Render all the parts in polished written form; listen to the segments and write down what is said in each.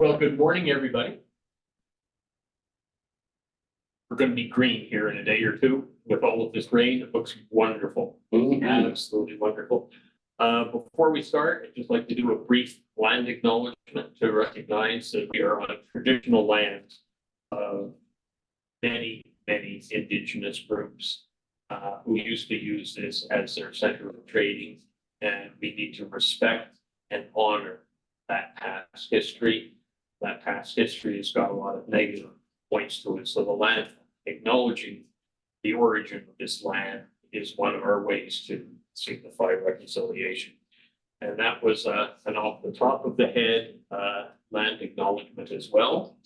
Well, good morning, everybody. We're going to be green here in a day or two with all of this rain. It looks wonderful. Absolutely wonderful. Before we start, I'd just like to do a brief land acknowledgement to recognize that we are on traditional lands of many Indigenous groups who used to use this as their center of trading, and we need to respect and honor that past history. That past history has got a lot of negative points to it. So the land, acknowledging the origin of this land, is one of our ways to signify reconciliation. And that was an off the top of the head land acknowledgement as well.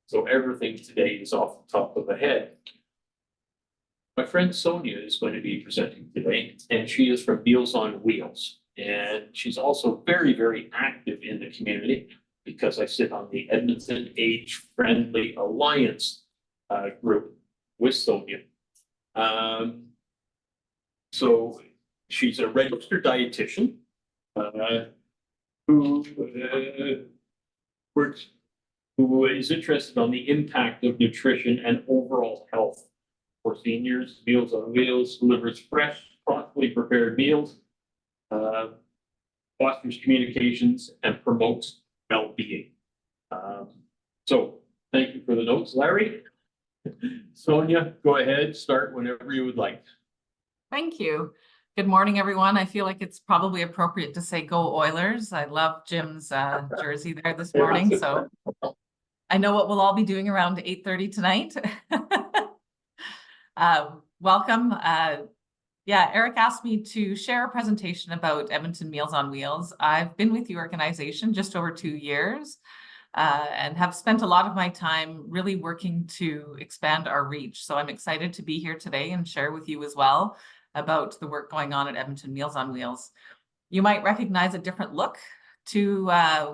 So everything today is off the top of the head. My friend Sonja is going to be presenting today, and she is from Meals on Wheels. And she's also very active in the community, because I sit on the Edmonton Age Friendly Alliance group with Sonja. So she's a registered dietitian who is interested on the impact of nutrition and overall health for seniors. Meals on Wheels delivers fresh, thoughtfully prepared meals, fosters communications, and promotes well-being. So thank you for the notes, Larry. Sonja, go ahead, start whenever you would like. Thank you. Good morning, everyone. I feel like it's probably appropriate to say go Oilers. I love Jim's jersey there this morning, so I know what we'll all be doing around 8:30 tonight. Welcome. Yeah, Eric asked me to share a presentation about Edmonton Meals on Wheels. I've been with the organization just over 2 years and have spent a lot of my time really working to expand our reach. So I'm excited to be here today and share with you as well about the work going on at Edmonton Meals on Wheels. You might recognize a different look to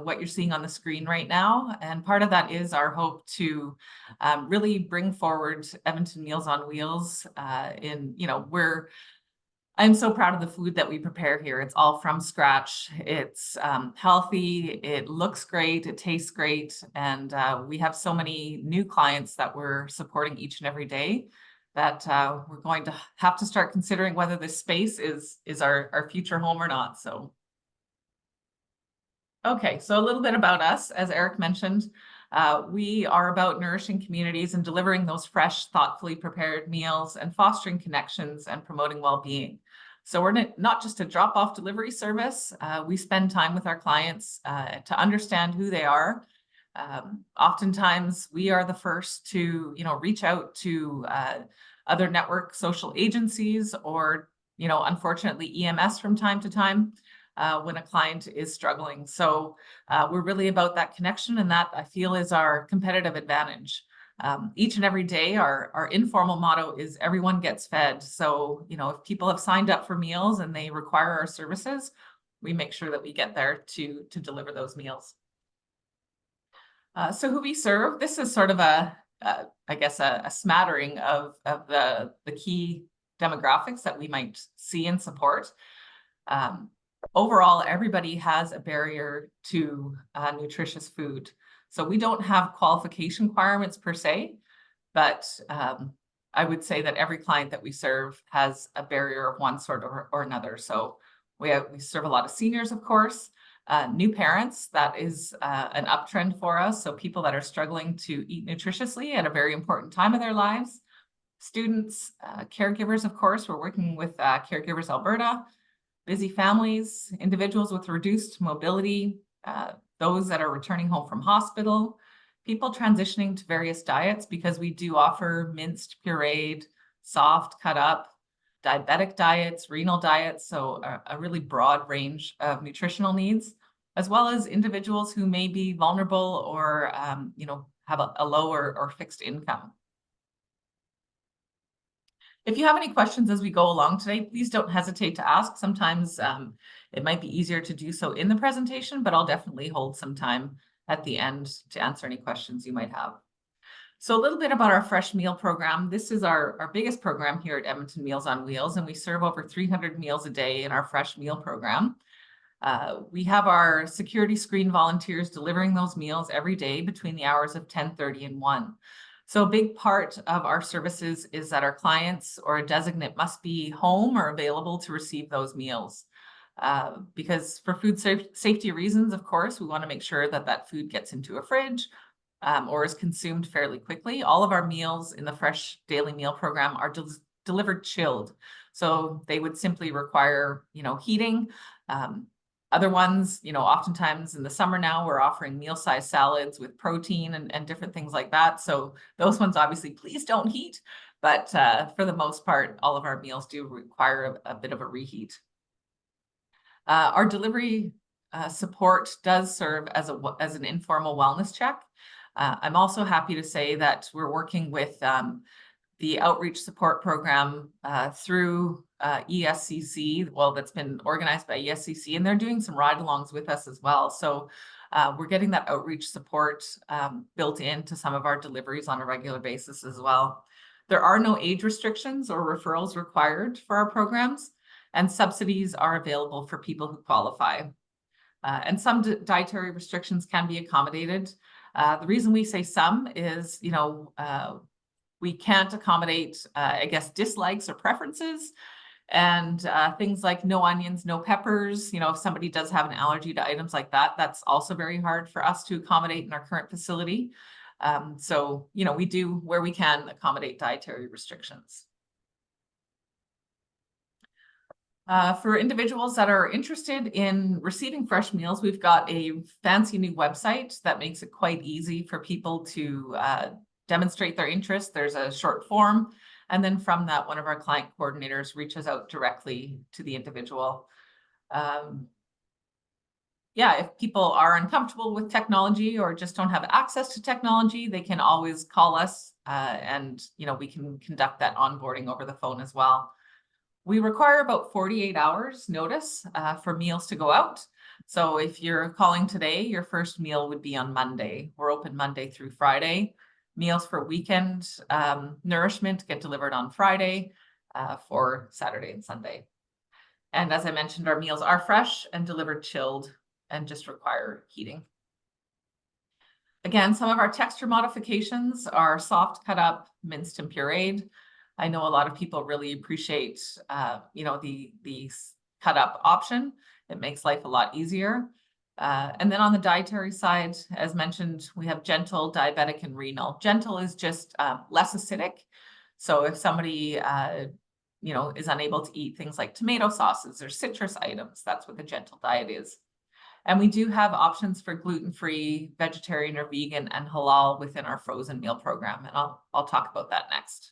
what you're seeing on the screen right now. And part of that is our hope to really bring forward Edmonton Meals on Wheels I'm so proud of the food that we prepare here. It's all from scratch. It's healthy, it looks great, it tastes great. And we have so many new clients that we're supporting each and every day that we're going to have to start considering whether this space is our future home or not. So, okay, so a little bit about us, as Eric mentioned. We are about nourishing communities and delivering those fresh, thoughtfully prepared meals and fostering connections and promoting well-being. So we're not just a drop-off delivery service. We spend time with our clients to understand who they are. Oftentimes, we are the first to, reach out to other network social agencies or, unfortunately, EMS from time to time. When a client is struggling. So we're really about that connection, and that I feel is our competitive advantage. Each and every day, our informal motto is everyone gets fed. So, if people have signed up for meals and they require our services, we make sure that we get there to deliver those meals. So who we serve, this is sort of a smattering of the key demographics that we might see and support. Overall, everybody has a barrier to nutritious food. So we don't have qualification requirements per se, but I would say that every client that we serve has a barrier of one sort or another. So we serve a lot of seniors, of course, new parents. That is an uptrend for us. So people that are struggling to eat nutritiously at a very important time of their lives. Students, caregivers, of course, we're working with Caregivers Alberta. Busy families, individuals with reduced mobility, those that are returning home from hospital, people transitioning to various diets, because we do offer minced, pureed, soft, cut up, diabetic diets, renal diets, so a really broad range of nutritional needs, as well as individuals who may be vulnerable or have a low or fixed income. If you have any questions as we go along today, please don't hesitate to ask. Sometimes it might be easier to do so in the presentation, but I'll definitely hold some time at the end to answer any questions you might have. So a little bit about our fresh meal program. This is our biggest program here at Edmonton Meals on Wheels, and we serve over 300 meals a day in our fresh meal program. We have our security screen volunteers delivering those meals every day between the hours of 10:30 and 1. So a big part of our services is that our clients or a designate must be home or available to receive those meals. Because for food safety reasons, of course, we want to make sure that that food gets into a fridge or is consumed fairly quickly. All of our meals in the Fresh Daily Meal program are delivered chilled. So they would simply require, heating. Other ones, oftentimes in the summer now, we're offering meal-sized salads with protein and different things like that. So those ones, obviously, please don't heat. But for the most part, all of our meals do require a bit of a reheat. Our delivery support does serve as an informal wellness check. I'm also happy to say that we're working with the outreach support program through ESCC, that's been organized by ESCC, and they're doing some ride-alongs with us as well. So we're getting that outreach support built into some of our deliveries on a regular basis as well. There are no age restrictions or referrals required for our programs, and subsidies are available for people who qualify. And some dietary restrictions can be accommodated. The reason we say some is, we can't accommodate, dislikes or preferences, and things like no onions, no peppers. If somebody does have an allergy to items like that, that's also very hard for us to accommodate in our current facility. So, we do, where we can, accommodate dietary restrictions. For individuals that are interested in receiving fresh meals, we've got a fancy new website that makes it quite easy for people to demonstrate their interest. There's a short form, and then from that, one of our client coordinators reaches out directly to the individual. If people are uncomfortable with technology or just don't have access to technology, they can always call us and we can conduct that onboarding over the phone as well. We require about 48 hours notice for meals to go out. So if you're calling today, your first meal would be on Monday. We're open Monday through Friday. Meals for weekend nourishment get delivered on Friday for Saturday and Sunday. And as I mentioned, our meals are fresh and delivered chilled and just require heating. Again, some of our texture modifications are soft cut up, minced and pureed. I know a lot of people really appreciate, the cut up option. It makes life a lot easier. And then on the dietary side, as mentioned, we have gentle, diabetic, and renal. Gentle is just less acidic. So if somebody, is unable to eat things like tomato sauces or citrus items, that's what the gentle diet is. And we do have options for gluten-free, vegetarian or vegan, and halal within our frozen meal program. And I'll talk about that next.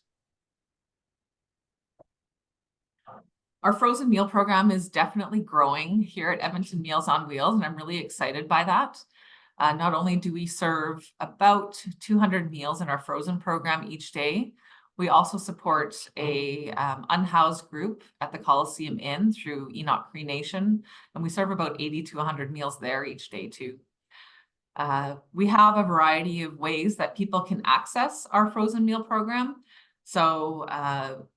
Our frozen meal program is definitely growing here at Edmonton Meals on Wheels, and I'm really excited by that. Not only do we serve about 200 meals in our frozen program each day, we also support a unhoused group at the Coliseum Inn through Enoch Cree Nation, and we serve about 80 to 100 meals there each day too. We have a variety of ways that people can access our frozen meal program. So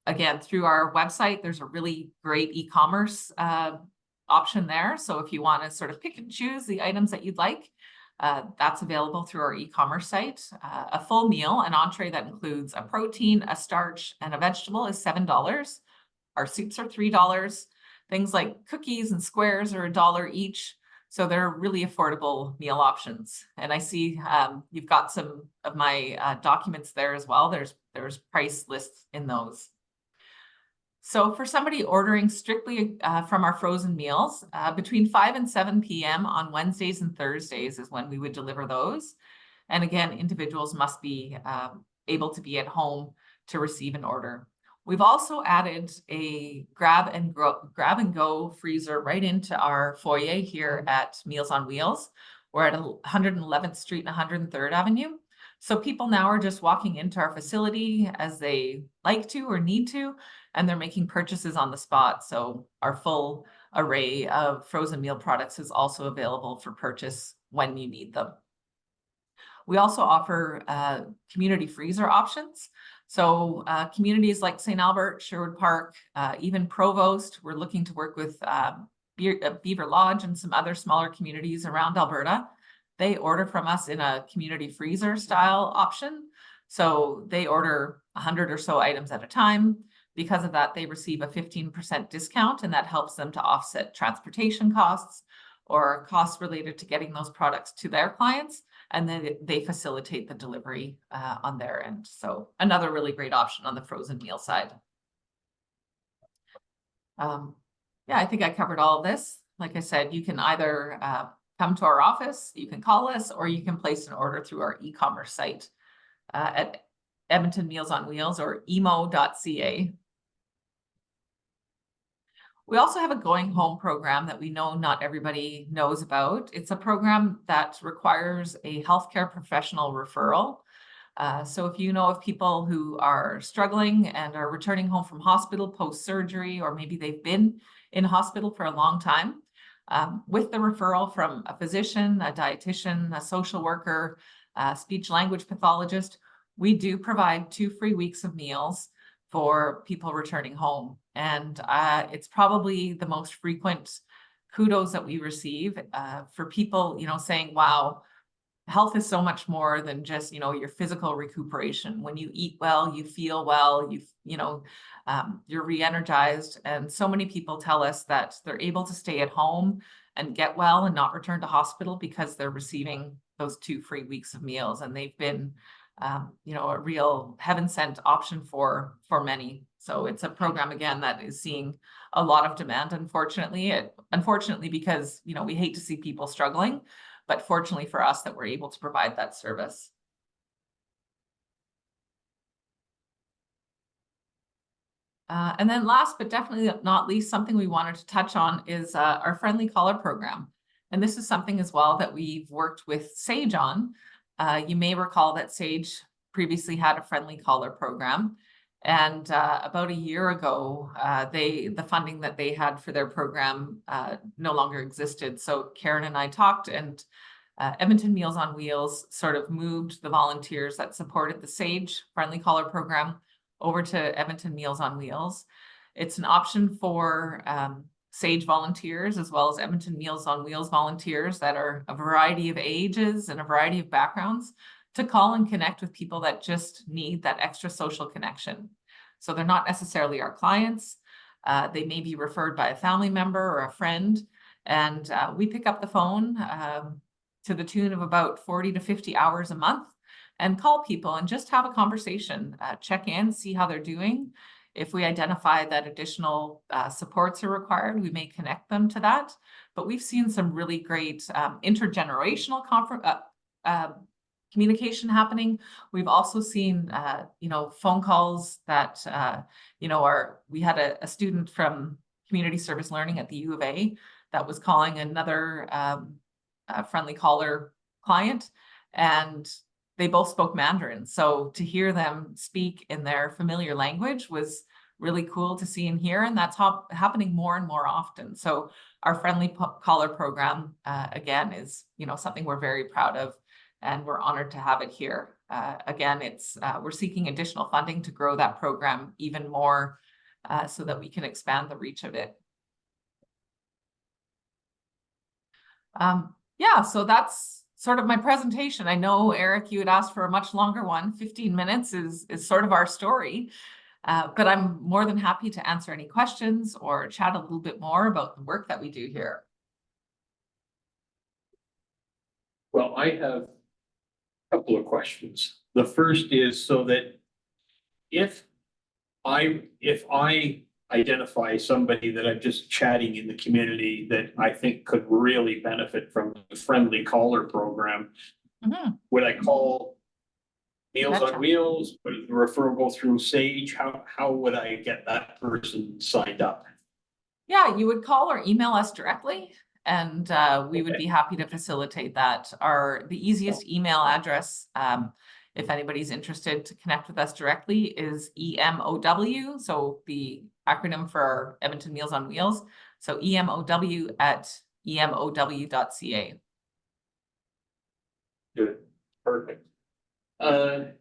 again, through our website, there's a really great e-commerce option there. So if you want to sort of pick and choose the items that you'd like, that's available through our e-commerce site. A full meal, an entree that includes a protein, a starch, and a vegetable is $7. Our soups are $3. Things like cookies and squares are $1 each. So they're really affordable meal options. And I see you've got some of my documents there as well. There's price lists in those. So for somebody ordering strictly from our frozen meals, between 5 and 7 p.m. on Wednesdays and Thursdays is when we would deliver those. And again, individuals must be able to be at home to receive an order. We've also added a grab and go freezer right into our foyer here at Meals on Wheels. We're at 111th Street and 103rd Avenue. So people now are just walking into our facility as they like to or need to, and they're making purchases on the spot. So our full array of frozen meal products is also available for purchase when you need them. We also offer community freezer options. So communities like St. Albert, Sherwood Park, even Provost, we're looking to work with Beaver Lodge and some other smaller communities around Alberta, they order from us in a community freezer style option. So they order 100 or so items at a time. Because of that, they receive a 15% discount, and that helps them to offset transportation costs or costs related to getting those products to their clients. And then they facilitate the delivery on their end. So another really great option on the frozen meal side. Yeah, I think I covered all of this. Like I said, you can either come to our office, you can call us, or you can place an order through our e-commerce site at Edmonton Meals on Wheels or emo.ca. We also have a going home program that we know not everybody knows about. It's a program that requires a healthcare professional referral. So if you know of people who are struggling and are returning home from hospital post-surgery, or maybe they've been in hospital for a long time, with the referral from a physician, a dietitian, a social worker, a speech language pathologist, we do provide 2 free weeks of meals for people returning home. And it's probably the most frequent kudos that we receive for people, saying, wow, health is so much more than just, your physical recuperation. When you eat well, you feel well, you're re-energized. And so many people tell us that they're able to stay at home and get well and not return to hospital because they're receiving those 2 free weeks of meals. And they've been, a real heaven-sent option for many. So it's a program, again, that is seeing a lot of demand, unfortunately, because, we hate to see people struggling, but fortunately for us that we're able to provide that service. And then last, but definitely not least, something we wanted to touch on is our Friendly Caller program. And this is something as well that we've worked with Sage on. You may recall that Sage previously had a Friendly Caller program. And about a year ago, the funding that they had for their program no longer existed. So Karen and I talked, and Edmonton Meals on Wheels sort of moved the volunteers that supported the Sage Friendly Caller program over to Edmonton Meals on Wheels. It's an option for Sage volunteers as well as Edmonton Meals on Wheels volunteers that are a variety of ages and a variety of backgrounds to call and connect with people that just need that extra social connection. So they're not necessarily our clients. They may be referred by a family member or a friend. And we pick up the phone to the tune of about 40 to 50 hours a month and call people and just have a conversation, check in, see how they're doing. If we identify that additional supports are required, we may connect them to that. But we've seen some really great intergenerational communication happening. We've also seen, phone calls that, we had a student from community service learning at the U of A that was calling another Friendly Caller client, and they both spoke Mandarin. So to hear them speak in their familiar language was really cool to see and hear, and that's happening more and more often. So our Friendly Caller program, again, is something we're very proud of, and we're honored to have it here. Again, we're seeking additional funding to grow that program even more so that we can expand the reach of it. So that's sort of my presentation. I know, Eric, you had asked for a much longer one. 15 minutes is sort of our story, but I'm more than happy to answer any questions or chat a little bit more about the work that we do here. Well, I have a couple of questions. The first is so that if I identify somebody that I'm just chatting in the community that I think could really benefit from the Friendly Caller program, would I call Meals on Wheels? Would the referral go through Sage? How would I get that person signed up? Yeah, you would call or email us directly, and we would be happy to facilitate that. The easiest email address, if anybody's interested to connect with us directly, is EMOW, so the acronym for Edmonton Meals on Wheels. So EMOW@emow.ca. Good, perfect. Larry.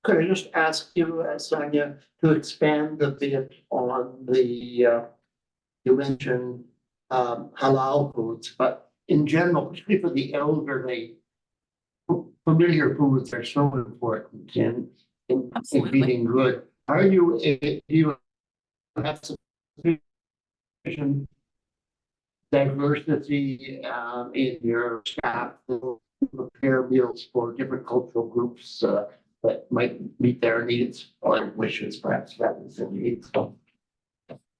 Could I just ask you, Sonja, to expand a bit on the, you mentioned halal foods, but in general, particularly for the elderly, familiar foods are so important in Absolutely. being good. Are you, do you have sufficient diversity in your staff to prepare meals for different cultural groups that might meet their needs or wishes, perhaps rather than needs?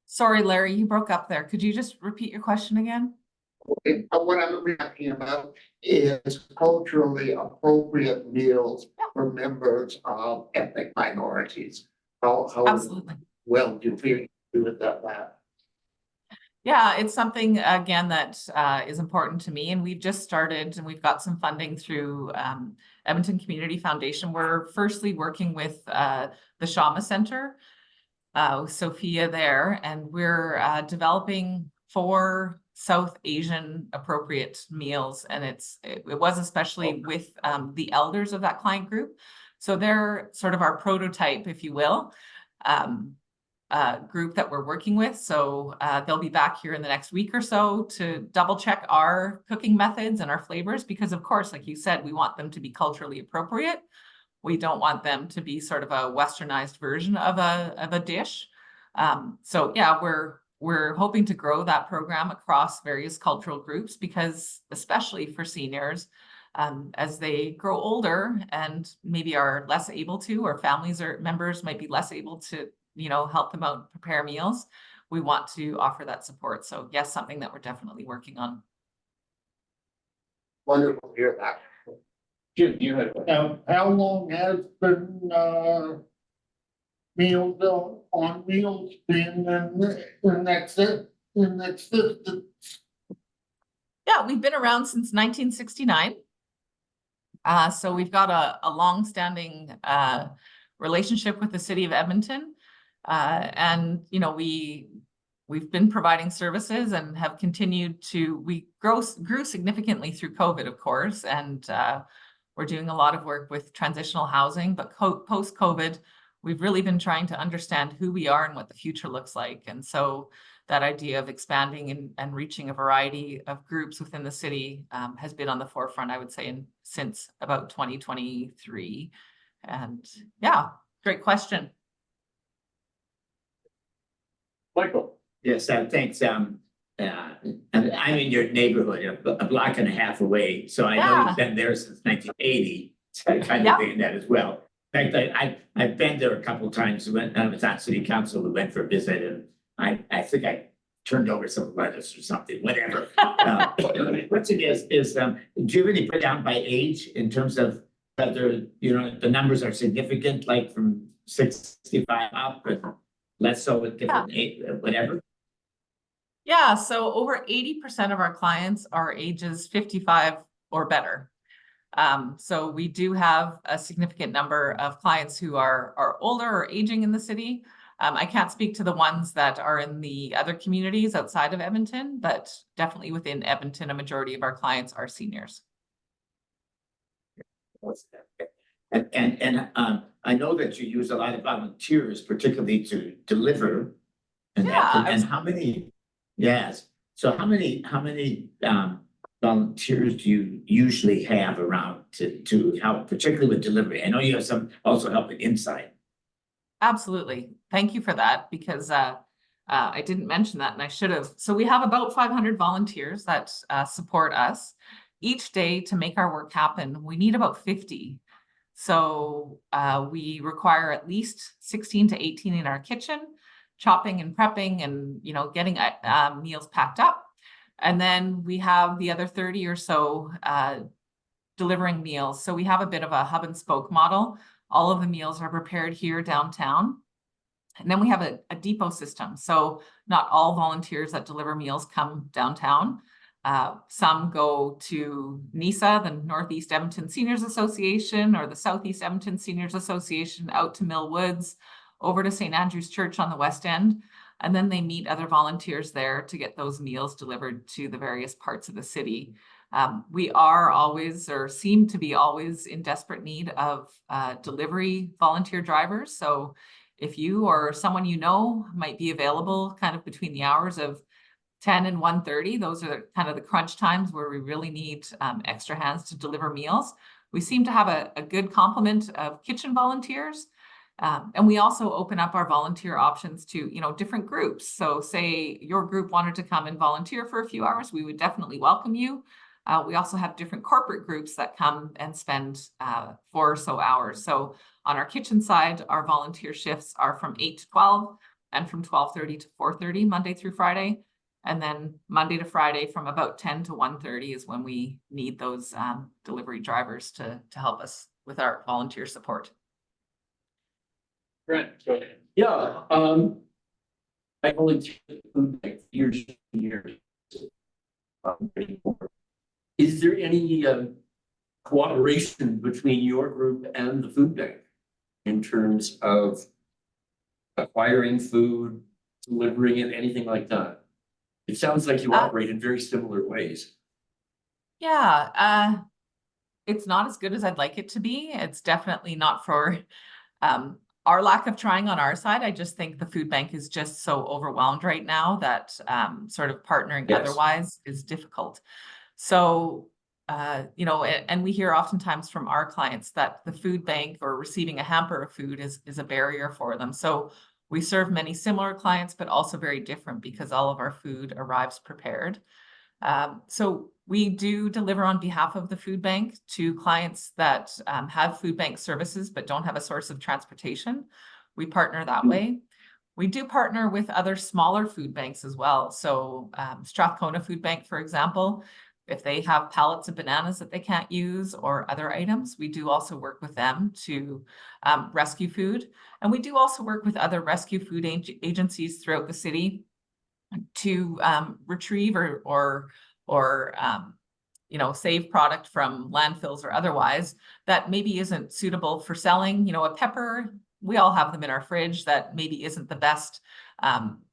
Sorry, Larry, you broke up there. Could you just repeat your question again? What I'm talking about is culturally appropriate meals for members of ethnic minorities. How Absolutely. well do you feel with that? Yeah, it's something, again, that is important to me. And we've just started and we've got some funding through Edmonton Community Foundation. We're firstly working with the Shama Center, with Sophia there, and we're developing 4 South Asian appropriate meals. And it was especially with the elders of that client group. So they're sort of our prototype, if you will. Group that we're working with. So they'll be back here in the next week or so to double check our cooking methods and our flavors, because of course, like you said, we want them to be culturally appropriate. We don't want them to be sort of a westernized version of a dish. So yeah, we're hoping to grow that program across various cultural groups, because especially for seniors, as they grow older and maybe are less able to, or families or members might be less able to, help them out and prepare meals, we want to offer that support. So yes, something that we're definitely working on. Wonderful to hear that. Jim, you had. How long has been meals on wheels been in existence? Yeah, we've been around since 1969. So we've got a long-standing relationship with the city of Edmonton. And we've been providing services and have continued to, we grew significantly through COVID, of course, and we're doing a lot of work with transitional housing, but post-COVID, we've really been trying to understand who we are and what the future looks like. And so that idea of expanding and reaching a variety of groups within the city has been on the forefront, I would say, since about 2023. And yeah, great question. Michael. Yes, thanks. I'm in your neighborhood, a block and a half away, so I know you've been there since 1980. So I kind of think that as well. In fact, I've been there a couple of times when I was on city council. We went for a visit, and I think I turned over some lettuce or something, whatever. The question is, do you really put down by age in terms of whether the numbers are significant, like from 65 up, and less so with different age, whatever? Yeah, so over 80% of our clients are ages 55 or better. So we do have a significant number of clients who are older or aging in the city. I can't speak to the ones that are in the other communities outside of Edmonton, but definitely within Edmonton, a majority of our clients are seniors. And I know that you use a lot of volunteers, particularly to deliver. And how many? Yes. So how many volunteers do you usually have around to help, particularly with delivery? I know you have some also helping inside. Absolutely. Thank you for that, because I didn't mention that and I should have. So we have about 500 volunteers that support us each day to make our work happen. We need about 50. So we require at least 16 to 18 in our kitchen, chopping and prepping and, getting meals packed up. And then we have the other 30 or so delivering meals. So we have a bit of a hub and spoke model. All of the meals are prepared here downtown. And then we have a depot system. So not all volunteers that deliver meals come downtown. Some go to NISA, the Northeast Edmonton Seniors Association, or the Southeast Edmonton Seniors Association, out to Mill Woods, over to St. Andrew's Church on the West End. And then they meet other volunteers there to get those meals delivered to the various parts of the city. We are always, or seem to be always, in desperate need of delivery volunteer drivers. So if you or someone you know might be available kind of between the hours of 10 and 1:30, those are kind of the crunch times where we really need extra hands to deliver meals. We seem to have a good complement of kitchen volunteers. And we also open up our volunteer options to, different groups. So say your group wanted to come and volunteer for a few hours, we would definitely welcome you. We also have different corporate groups that come and spend 4 or so hours. So on our kitchen side, our volunteer shifts are from 8 to 12 and from 12:30 to 4:30, Monday through Friday. And then Monday to Friday from about 10 to 1:30 is when we need those delivery drivers to help us with our volunteer support. Brent, go ahead. Yeah, I volunteered at the food bank for years and years. Is there any cooperation between your group and the food bank in terms of acquiring food, delivering it, anything like that? It sounds like you operate in very similar ways. Yeah, it's not as good as I'd like it to be. It's definitely not for our lack of trying on our side. I just think the food bank is just so overwhelmed right now that sort of partnering Yes. otherwise is difficult. So, and we hear oftentimes from our clients that the food bank or receiving a hamper of food is a barrier for them. So we serve many similar clients, but also very different because all of our food arrives prepared. So we do deliver on behalf of the food bank to clients that have food bank services, but don't have a source of transportation. We partner that way. We do partner with other smaller food banks as well. So Strathcona Food Bank, for example, if they have pallets of bananas that they can't use or other items, we do also work with them to rescue food. And we do also work with other rescue food agencies throughout the city to retrieve or save product from landfills or otherwise that maybe isn't suitable for selling. A pepper, we all have them in our fridge that maybe isn't the best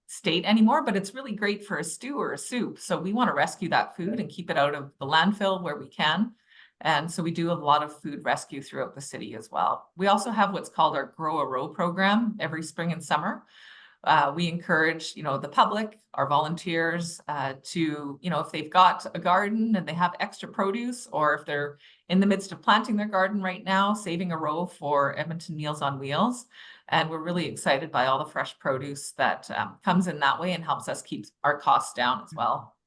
state anymore, but it's really great for a stew or a soup. So we want to rescue that food and keep it out of the landfill where we can. And so we do a lot of food rescue throughout the city as well. We also have what's called our Grow a Row program every spring and summer. We encourage, the public, our volunteers to, if they've got a garden and they have extra produce, or if they're in the midst of planting their garden right now, saving a row for Edmonton Meals on Wheels. And we're really excited by all the fresh produce that comes in that way and helps us keep our costs down as well.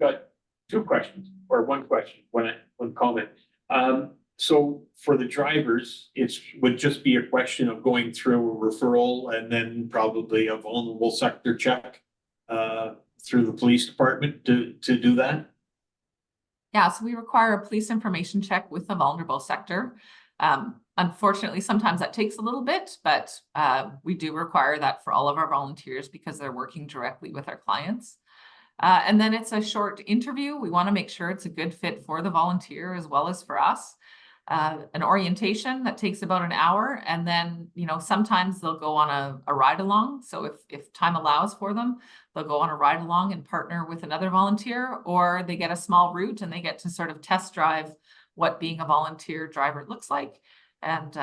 Got 2 questions, or 1 question, one comment. So for the drivers, would just be a question of going through a referral and then probably a vulnerable sector check through the police department to do that? Yeah, so we require a police information check with the vulnerable sector. Unfortunately, sometimes that takes a little bit, but we do require that for all of our volunteers because they're working directly with our clients. And then it's a short interview. We want to make sure it's a good fit for the volunteer as well as for us. An orientation that takes about an hour, and then sometimes they'll go on a ride along. So if time allows for them, they'll go on a ride along and partner with another volunteer, or they get a small route and they get to sort of test drive what being a volunteer driver looks like and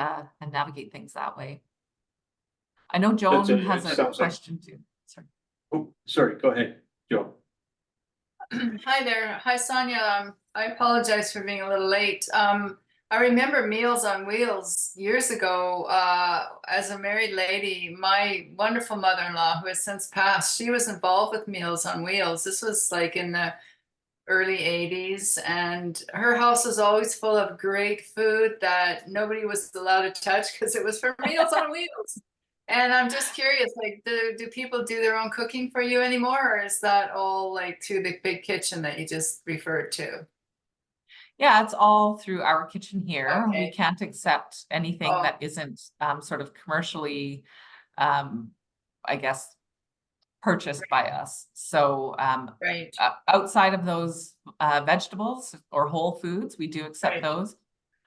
navigate things that way. I know Joan has a question too. Sorry. Oh, sorry, go ahead, Joe. Hi there. Hi, Sonja. I apologize for being a little late. I remember Meals on Wheels years ago. As a married lady, my wonderful mother-in-law, who has since passed, she was involved with Meals on Wheels. This was like in the early 80s, and her house was always full of great food that nobody was allowed to touch because it was for Meals on Wheels. And I'm just curious, like, do people do their own cooking for you anymore, or is that all like through the big kitchen that you just referred to? Yeah, it's all through our kitchen here. Okay. We can't accept anything that isn't sort of commercially, I guess, purchased by us. So Right. Outside of those vegetables or whole foods, we do accept those.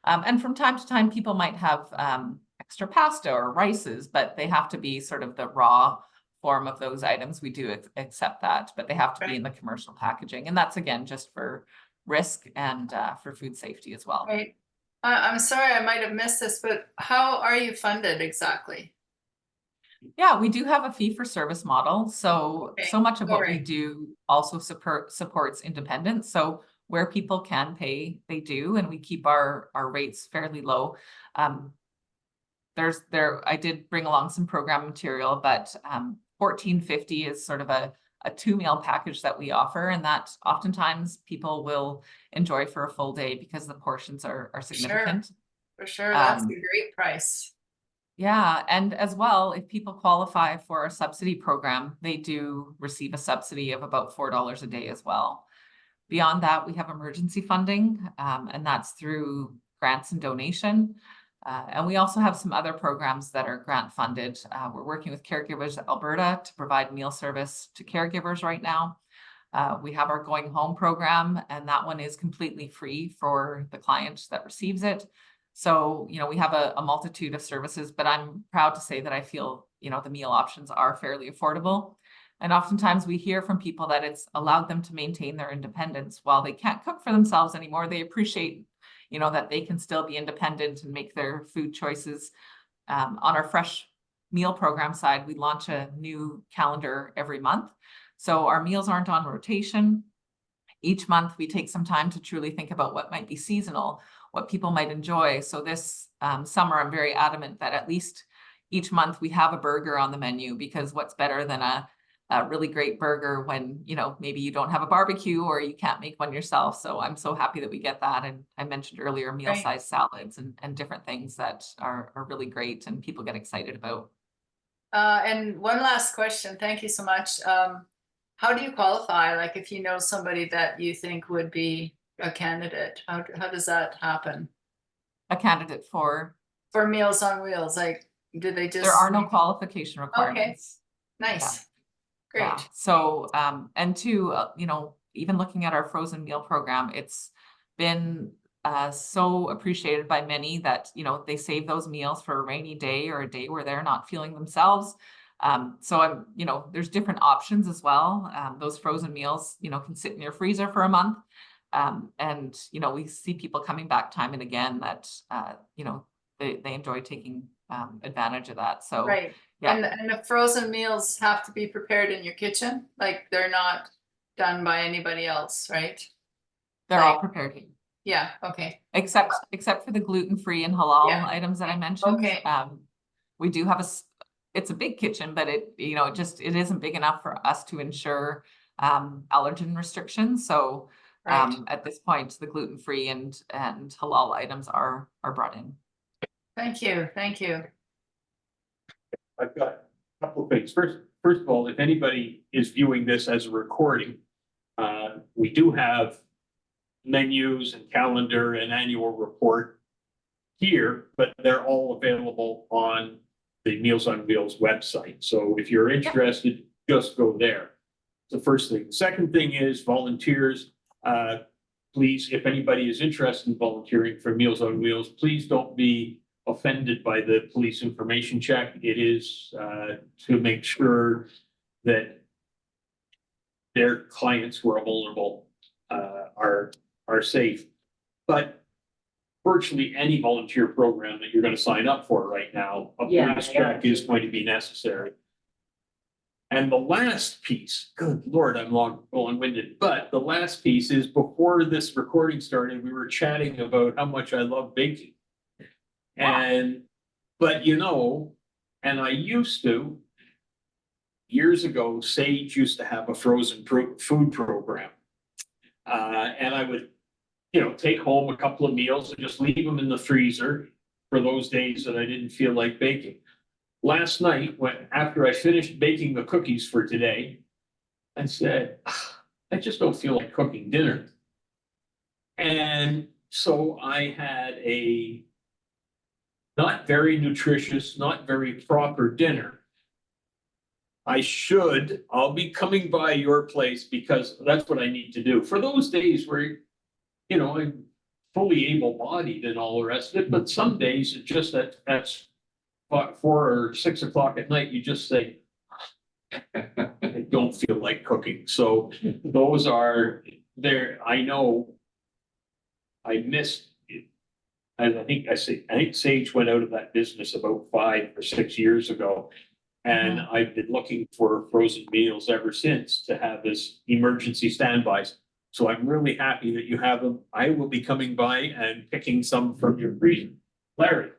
And from time to time, people might have extra pasta or rices, but they have to be sort of the raw form of those items, we do accept that, but they have to be in the commercial packaging. And that's again, just for risk and for food safety as well. Right. I'm sorry, I might have missed this, but how are you funded exactly? Yeah, we do have a fee for service model. So much of what we do also supports independence. So where people can pay, they do, and we keep our rates fairly low. I did bring along some program material, but $14.50 is sort of a 2-meal package that we offer, and that oftentimes people will enjoy for a full day because the portions are significant. For sure, that's a great price. Yeah, and as well, if people qualify for our subsidy program, they do receive a subsidy of about $4 a day as well. Beyond that, we have emergency funding, and that's through grants and donation. And we also have some other programs that are grant funded. We're working with Caregivers Alberta to provide meal service to caregivers right now. We have our Going Home program, and that one is completely free for the client that receives it. So, we have a multitude of services, but I'm proud to say that I feel, the meal options are fairly affordable. And oftentimes we hear from people that it's allowed them to maintain their independence. While they can't cook for themselves anymore, they appreciate, that they can still be independent and make their food choices. On our fresh meal program side, we launch a new calendar every month. So our meals aren't on rotation. Each month we take some time to truly think about what might be seasonal, what people might enjoy. So this summer, I'm very adamant that at least each month we have a burger on the menu, because what's better than a really great burger when, maybe you don't have a barbecue or you can't make one yourself. So I'm so happy that we get that. And I mentioned earlier, meal-sized salads and different things that are really great and people get excited about. And one last question. Thank you so much. How do you qualify? Like, if you know somebody that you think would be a candidate, how does that happen? A candidate for Meals on Wheels, like, do they just? There are no qualification requirements. Okay, nice. Yeah. Great. Yeah. So, and two, even looking at our frozen meal program, it's been so appreciated by many that, they save those meals for a rainy day or a day where they're not feeling themselves. So there's different options as well. Those frozen meals, can sit in your freezer for a month. And, we see people coming back time and again that, they enjoy taking advantage of that. So, right. Yeah. And the frozen meals have to be prepared in your kitchen, like they're not done by anybody else, right? They're all prepared here. Yeah, okay. Except for the gluten-free and halal items that I mentioned. Okay. We do have it's a big kitchen, but it isn't big enough for us to ensure allergen restrictions. So at this point, the gluten-free and halal items are brought in. Thank you. I've got a couple of things. First of all, if anybody is viewing this as a recording, we do have menus and calendar and annual report here, but they're all available on the Meals on Wheels website. So if you're interested, just go there. The first thing. The second thing is volunteers. Please, if anybody is interested in volunteering for Meals on Wheels, please don't be offended by the police information check. It is to make sure that their clients who are vulnerable are safe. But virtually any volunteer program that you're going to sign up for right now, a police check is going to be necessary. And the last piece, good Lord, I'm long-winded, but the last piece is, before this recording started, we were chatting about how much I love baking. But and I used to, years ago, Sage used to have a frozen food program. And I would, take home a couple of meals and just leave them in the freezer for those days that I didn't feel like baking. Last night, after I finished baking the cookies for today, I said, I just don't feel like cooking dinner. And so I had a not very nutritious, not very proper dinner. I'll be coming by your place because that's what I need to do. For those days where, I'm fully able-bodied and all the rest of it, but some days it just that's 4 or 6 o'clock at night, you just say, I don't feel like cooking. So those are there. I know I missed it. And I think Sage went out of that business about 5 or 6 years ago. And I've been looking for frozen meals ever since to have this emergency standbys. So I'm really happy that you have them. I will be coming by and picking some from your freezer. Larry.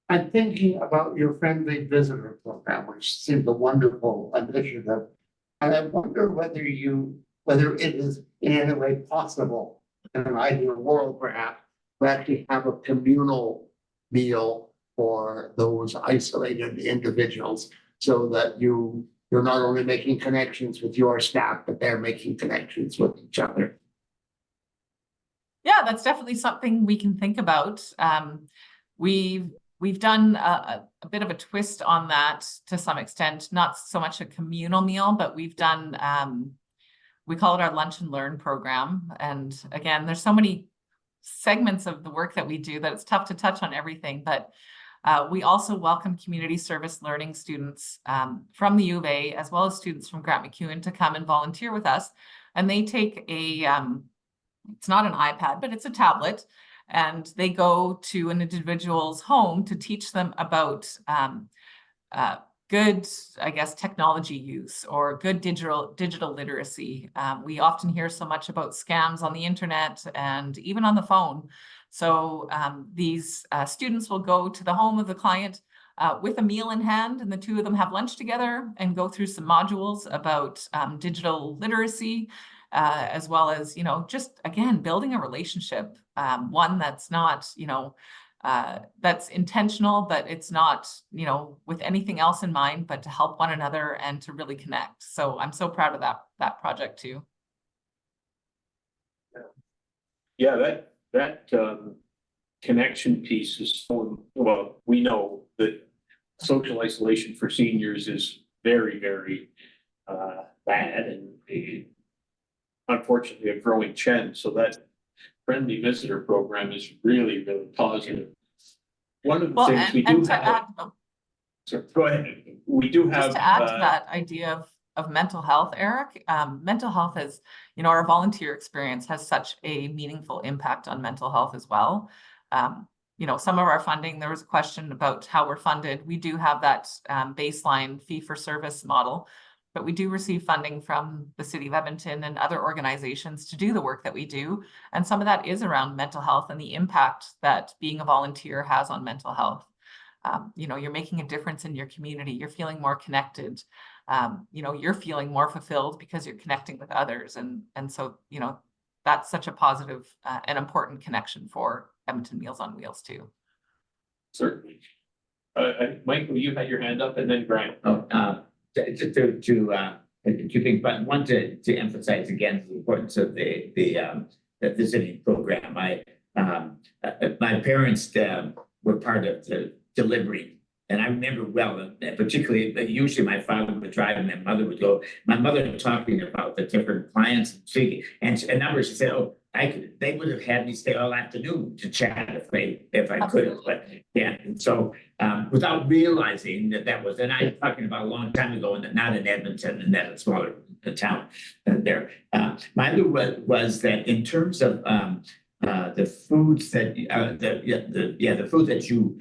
I'm thinking about your friendly visitor program, which seems a wonderful initiative. And I wonder whether it is in any way possible in an ideal world perhaps to actually have a communal meal for those isolated individuals so that you're not only making connections with your staff, but they're making connections with each other. Yeah, that's definitely something we can think about. We've done a bit of a twist on that to some extent, not so much a communal meal, but we've done, we call it our lunch and learn program. And again, there's so many segments of the work that we do that it's tough to touch on everything, but we also welcome community service learning students from the U of A, as well as students from Grant MacEwan to come and volunteer with us. And they take it's not an iPad, but it's a tablet. And they go to an individual's home to teach them about good, I guess, technology use or good digital literacy. We often hear so much about scams on the internet and even on the phone. So these students will go to the home of the client with a meal in hand, and the two of them have lunch together and go through some modules about digital literacy, as well as, just again, building a relationship, one that's not, that's intentional, but it's not, with anything else in mind, but to help one another and to really connect. So I'm so proud of that project too. Yeah, that connection piece is so, well, we know that social isolation for seniors is very, very bad and unfortunately a growing trend. So that friendly visitor program is really, really positive. One of the things we do have. So go ahead. We do have. Just to add to that idea of mental health, Eric, mental health is, our volunteer experience has such a meaningful impact on mental health as well. Some of our funding, there was a question about how we're funded. We do have that baseline fee for service model, but we do receive funding from the City of Edmonton and other organizations to do the work that we do. And some of that is around mental health and the impact that being a volunteer has on mental health. You're making a difference in your community. You're feeling more connected. You're feeling more fulfilled because you're connecting with others. And so, that's such a positive and important connection for Edmonton Meals on Wheels too. Certainly. Michael, you had your hand up and then Grant. Two things, but one to emphasize again the importance of the visiting program. My parents were part of the delivery, and I remember well, particularly usually my father would drive and my mother would go. My mother talking about the different clients and numbers. She said, "Oh, they would have had me stay all afternoon to chat if I could." But yeah, and so without realizing that was, and I'm talking about a long time ago, and not in Edmonton, and that a smaller town there. My other was that in terms of the foods that the food that you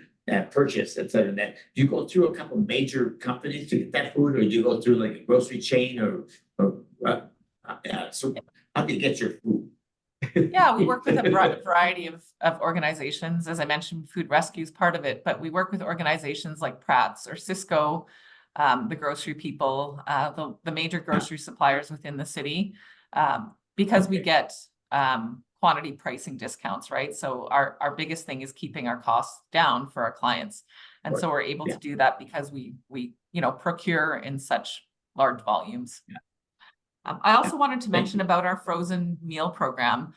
purchase, et cetera, that do you go through a couple of major companies to get that food, or do you go through like a grocery chain, or so how do you get your food? Yeah, we work with a variety of organizations. As I mentioned, Food Rescue is part of it, but we work with organizations like Pratt's or Cisco, the grocery people, the major grocery suppliers within the city, because we get quantity pricing discounts, right? So our biggest thing is keeping our costs down for our clients. And so we're able to do that because we procure in such large volumes. Yeah. I also wanted to mention about our frozen meal program.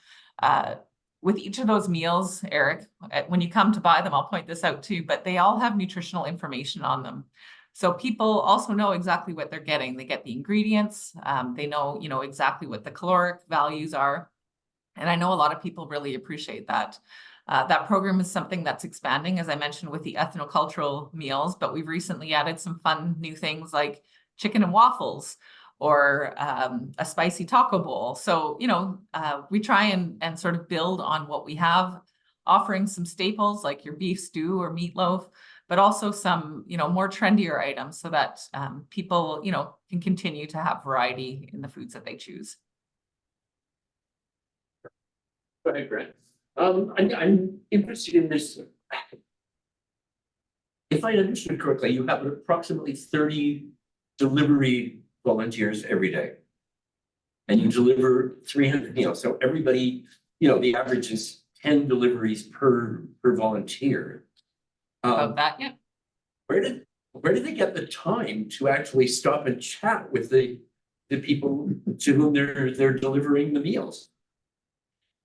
With each of those meals, Eric, when you come to buy them, I'll point this out too, but they all have nutritional information on them. So people also know exactly what they're getting. They get the ingredients. They know, exactly what the caloric values are. And I know a lot of people really appreciate that. That program is something that's expanding, as I mentioned, with the ethnocultural meals, but we've recently added some fun new things like chicken and waffles or a spicy taco bowl. So, we try and sort of build on what we have, offering some staples like your beef stew or meatloaf, but also some, more trendier items so that people, can continue to have variety in the foods that they choose. Go ahead, Grant. I'm interested in this. If I understood correctly, you have approximately 30 delivery volunteers every day. And you deliver 300 meals. So everybody, the average is 10 deliveries per volunteer. About that, yeah. Where did they get the time to actually stop and chat with the people to whom they're delivering the meals?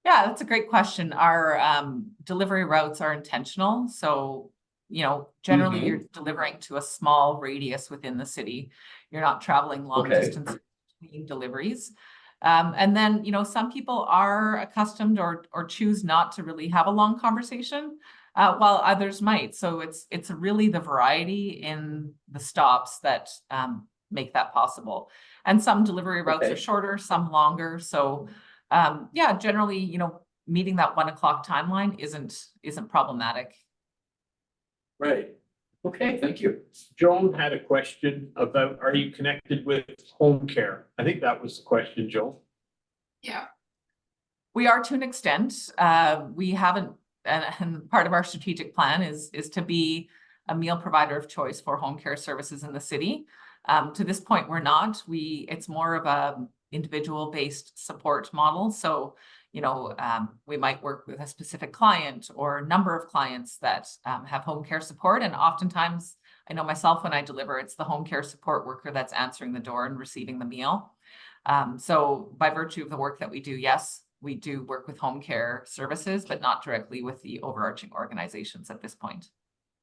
Yeah, that's a great question. Our delivery routes are intentional. So, generally you're delivering to a small radius within the city. You're not traveling long distance between deliveries. And then, some people are accustomed or choose not to really have a long conversation, while others might. So it's really the variety in the stops that make that possible. And some delivery routes are shorter, some longer. So generally, meeting that 1 o'clock timeline isn't problematic. Right. Okay, thank you. Joan had a question about, are you connected with home care? I think that was the question, Joan. Yeah. We are to an extent. We haven't, and part of our strategic plan is to be a meal provider of choice for home care services in the city. To this point, we're not. It's more of a individual-based support model. So, we might work with a specific client or a number of clients that have home care support. And oftentimes, I know myself when I deliver, it's the home care support worker that's answering the door and receiving the meal. So by virtue of the work that we do, yes, we do work with home care services, but not directly with the overarching organizations at this point.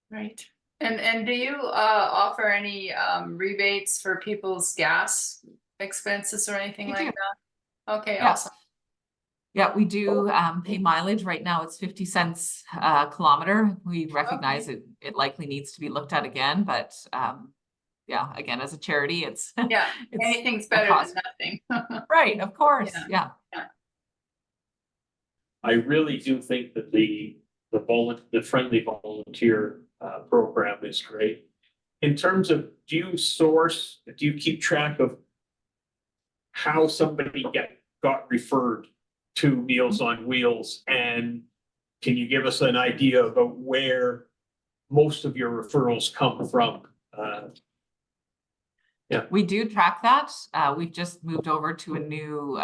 Right. And do you offer any rebates for people's gas expenses or anything like that? Okay, awesome. Yeah, we do pay mileage. Right now it's 50 cents a kilometer. We recognize it likely needs to be looked at again, but again, as a charity, it's anything's better than nothing. Right, of course. Yeah. I really do think that the friendly volunteer program is great. In terms of, do you keep track of how somebody got referred to Meals on Wheels, and can you give us an idea about where most of your referrals come from? We do track that. We've just moved over to a new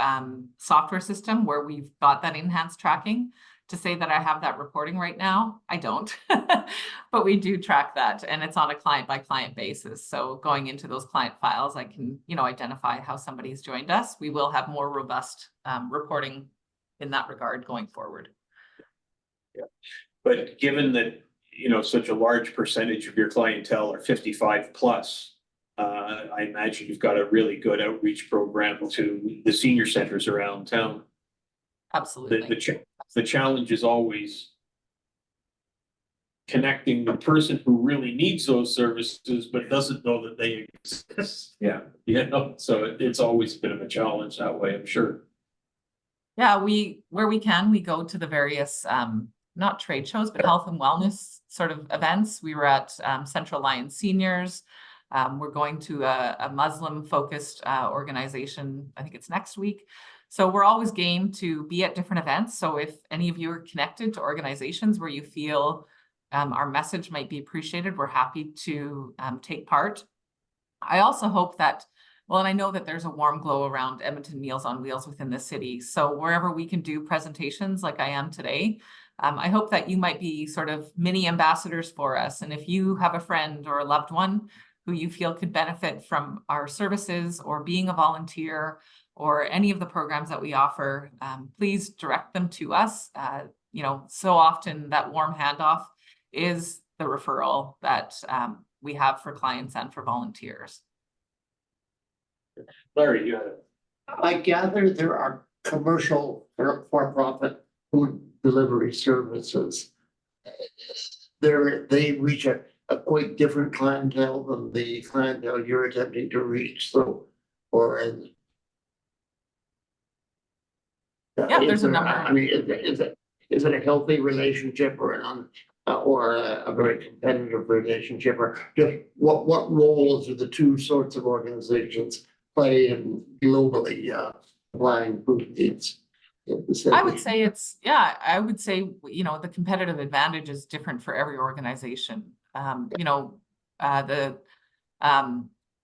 software system where we've got that enhanced tracking. To say that I have that reporting right now, I don't, but we do track that, and it's on a client by client basis. So going into those client files, I can, identify how somebody's joined us. We will have more robust reporting in that regard going forward. Yeah, but given that, such a large percentage of your clientele are 55 plus, I imagine you've got a really good outreach program to the senior centers around town. Absolutely. The challenge is always connecting the person who really needs those services, but doesn't know that they exist. Yeah. So it's always a bit of a challenge that way, I'm sure. Yeah, where we can, we go to the various, not trade shows, but health and wellness sort of events. We were at Central Lion Seniors. We're going to a Muslim focused organization. I think it's next week. So we're always game to be at different events. So if any of you are connected to organizations where you feel our message might be appreciated, we're happy to take part. I also hope that, and I know that there's a warm glow around Edmonton Meals on Wheels within the city. So wherever we can do presentations like I am today, I hope that you might be sort of mini ambassadors for us. And if you have a friend or a loved one who you feel could benefit from our services or being a volunteer or any of the programs that we offer, please direct them to us. So often that warm handoff is the referral that we have for clients and for volunteers. Larry, you had it. I gather there are commercial for-profit food delivery services, they reach a quite different clientele than the clientele you're attempting to reach, so, or. Yeah, there's a number. I mean, is it a healthy relationship or a very competitive relationship, or just what roles do the two sorts of organizations play in globally, supplying food needs? I would say I would say, you know, the competitive advantage is different for every organization. You know, the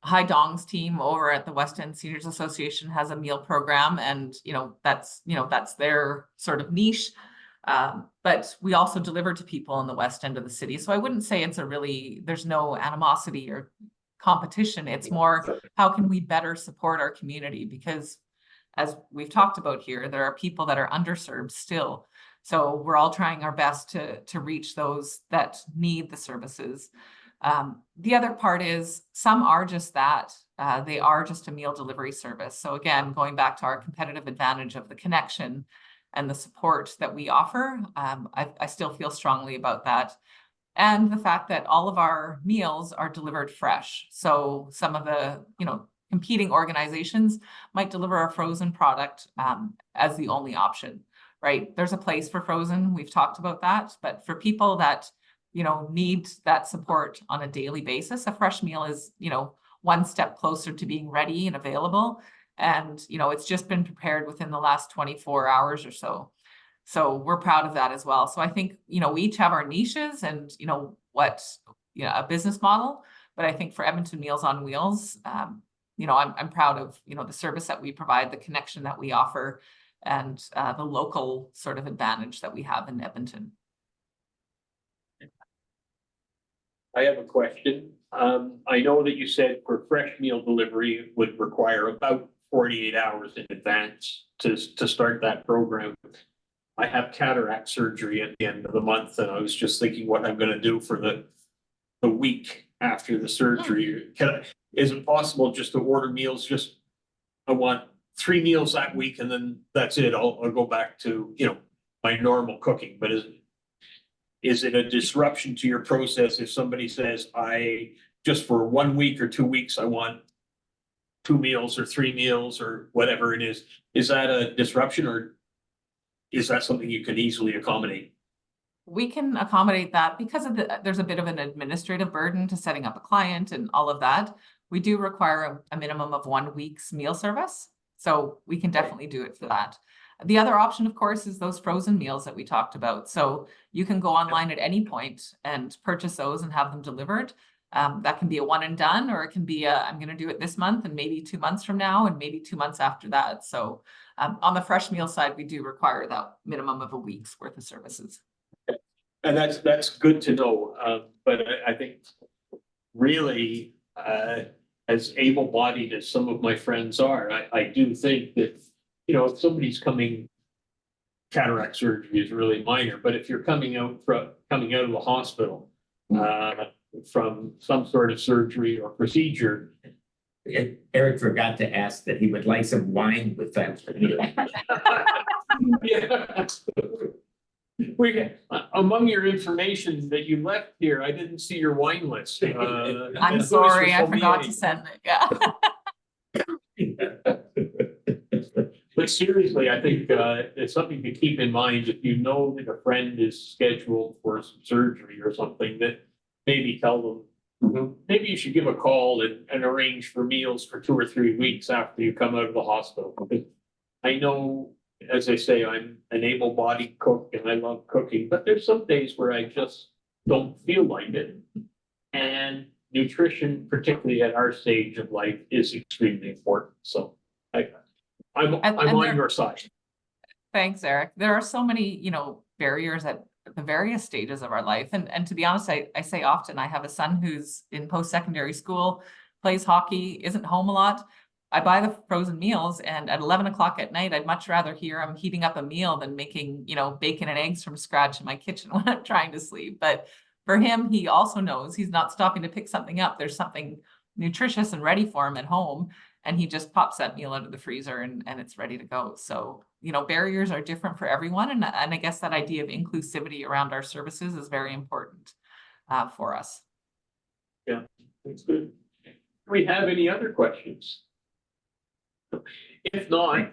High Dong's team over at the West End Seniors Association has a meal program, and you know, that's their sort of niche. But we also deliver to people in the West End of the city. So I wouldn't say there's no animosity or competition. It's more, how can we better support our community? Because as we've talked about here, there are people that are underserved still. So we're all trying our best to reach those that need the services. The other part is some are just that. They are just a meal delivery service. So again, going back to our competitive advantage of the connection and the support that we offer, I still feel strongly about that. And the fact that all of our meals are delivered fresh. So some of the, you know, competing organizations might deliver a frozen product as the only option, right? There's a place for frozen. We've talked about that. But for people that, you know, need that support on a daily basis, a fresh meal is, you know, one step closer to being ready and available. And, you know, it's just been prepared within the last 24 hours or so. So we're proud of that as well. So I think, you know, we each have our niches and, you know, a business model. But I think for Edmonton Meals on Wheels, you know, I'm proud of, you know, the service that we provide, the connection that we offer, and the local sort of advantage that we have in Edmonton. I have a question. I know that you said for fresh meal delivery it would require about 48 hours in advance to start that program. I have cataract surgery at the end of the month, and I was just thinking what I'm gonna do for the week after the surgery. Is it possible just to order meals? I want 3 meals that week and then that's it. I'll go back to, you know, my normal cooking. But is it a disruption to your process if somebody says, just for 1 week or 2 weeks, I want 2 meals or 3 meals or whatever it is? Is that a disruption, or is that something you can easily accommodate? We can accommodate that because there's a bit of an administrative burden to setting up a client and all of that. We do require a minimum of 1 week's meal service. So we can definitely do it for that. The other option, of course, is those frozen meals that we talked about. So you can go online at any point and purchase those and have them delivered. That can be a one and done, or it can be I'm going to do it this month and maybe 2 months from now and maybe 2 months after that. So on the fresh meal side, we do require that minimum of a week's worth of services. And that's good to know. But I think really, as able-bodied as some of my friends are, I do think that, you know, if somebody's cataract surgery is really minor, but if you're coming out of the hospital from some sort of surgery or procedure. Eric forgot to ask that he would like some wine with that. Yeah. Among your information that you left here, I didn't see your wine list. I'm sorry, I forgot to send it. Yeah. But seriously, I think it's something to keep in mind if you know that a friend is scheduled for some surgery or something, that maybe tell them, maybe you should give a call and arrange for meals for 2 or 3 weeks after you come out of the hospital. Because I know, as I say, I'm an able-bodied cook and I love cooking, but there's some days where I just don't feel like it. And nutrition, particularly at our stage of life, is extremely important. So I'm on your side. Thanks, Eric. There are so many, you know, barriers at the various stages of our life. And to be honest, I say often, I have a son who's in post-secondary school, plays hockey, isn't home a lot. I buy the frozen meals, and at 11 o'clock at night, I'd much rather hear him heating up a meal than making, you know, bacon and eggs from scratch in my kitchen when I'm trying to sleep. But for him, he also knows he's not stopping to pick something up. There's something nutritious and ready for him at home. and he just pops that meal out of the freezer and it's ready to go. So, you know, barriers are different for everyone. And I guess that idea of inclusivity around our services is very important for us. Yeah, that's good. Do we have any other questions? If not,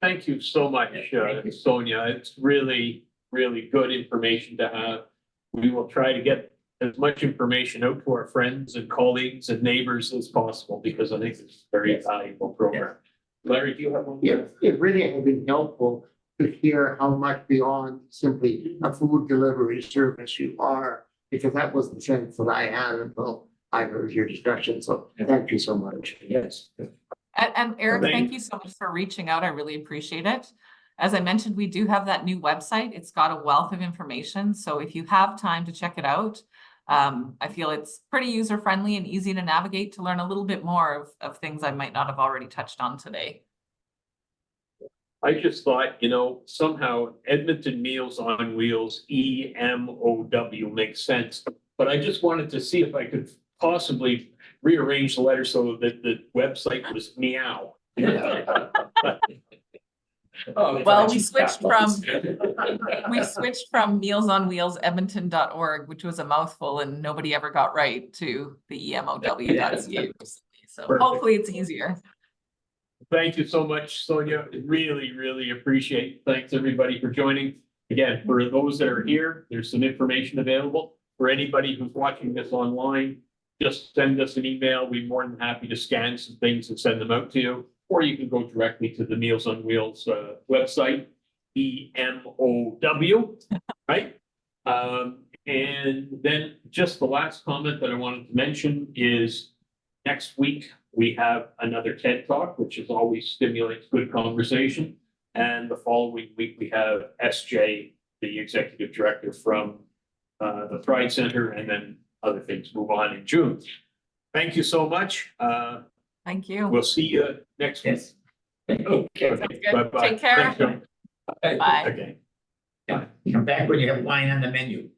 thank you so much, Sonja. It's really, really good information to have. We will try to get as much information out to our friends and colleagues and neighbors as possible, because I think it's a very valuable program. Larry, do you have one? It really has been helpful to hear how much beyond simply a food delivery service you are, because that was the sense that I had until I heard your discussion. So thank you so much. Yes. And Eric, thank you so much for reaching out. I really appreciate it. As I mentioned, we do have that new website. It's got a wealth of information. So if you have time to check it out, I feel it's pretty user-friendly and easy to navigate to learn a little bit more of things I might not have already touched on today. I just thought, you know, somehow Edmonton Meals on Wheels, EMOW makes sense. But I just wanted to see if I could possibly rearrange the letter so that the website was meow. Oh, Well, we switched from Meals on Wheels Edmonton.org, which was a mouthful and nobody ever got right, to the EMOW.ca. So Perfect. hopefully it's easier. Thank you so much, Sonja. Really, really appreciate it. Thanks, everybody, for joining. Again, for those that are here, there's some information available. For anybody who's watching this online, just send us an email. We're more than happy to scan some things and send them out to you. Or you can go directly to the Meals on Wheels website, EMOW, right? And then just the last comment that I wanted to mention is next week we have another TED Talk, which is always stimulates good conversation. And the following week we have SJ, the executive director from the Pride Center, and then other things move on in June. Thank you so much. Thank you. We'll see you next week. Yes. Okay. Sounds good. Bye-bye. Take care. Thanks, John. Bye. Okay. Yeah, come back when you have wine on the menu.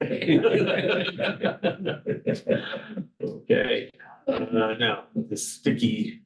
Okay, now the sticky